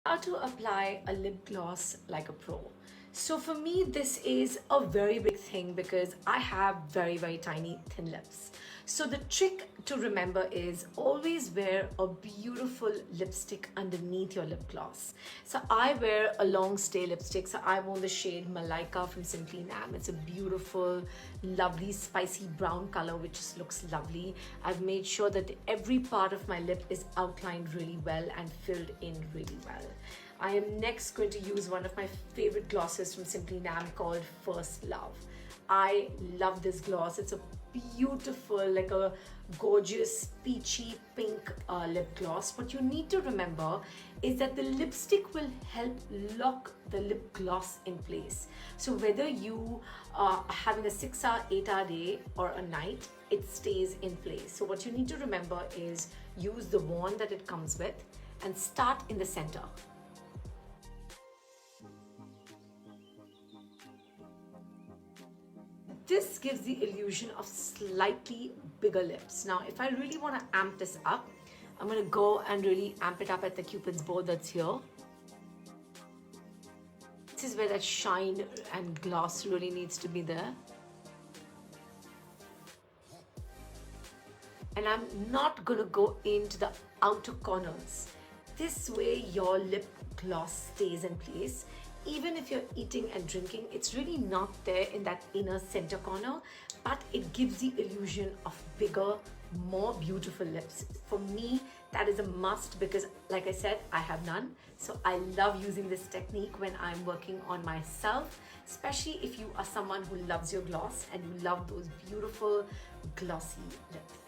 How to apply a lip gloss like a pro. So for me, this is a very big thing because I have very tiny thin lips. So the trick to remember is always wear a beautiful lipstick underneath your lip gloss. So I wear a long stay lipstick. So I own the shade Malaika from Simply Nam. It's a beautiful, lovely, spicy brown color which just looks lovely. I've made sure that every part of my lip is outlined really well and filled in really well. I am next going to use one of my favorite glosses from Simply Nam called First Love. I love this gloss. It's a beautiful, like a gorgeous peachy pink lip gloss. What you need to remember is that the lipstick will help lock the lip gloss in place. So whether you are having a 6-hour, 8-hour day or a night, it stays in place. So what you need to remember is use the wand that it comes with and start in the center. This gives the illusion of slightly bigger lips. Now, if I really want to amp this up, I'm going to go and really amp it up at the Cupid's bow that's here. This is where that shine and gloss really needs to be there. And I'm not going to go into the outer corners. This way your lip gloss stays in place. Even if you're eating and drinking, it's really not there in that inner center corner, but it gives the illusion of bigger, more beautiful lips. For me, that is a must because, like I said, I have none. So I love using this technique when I'm working on myself, especially if you are someone who loves your gloss and you love those beautiful, glossy lips.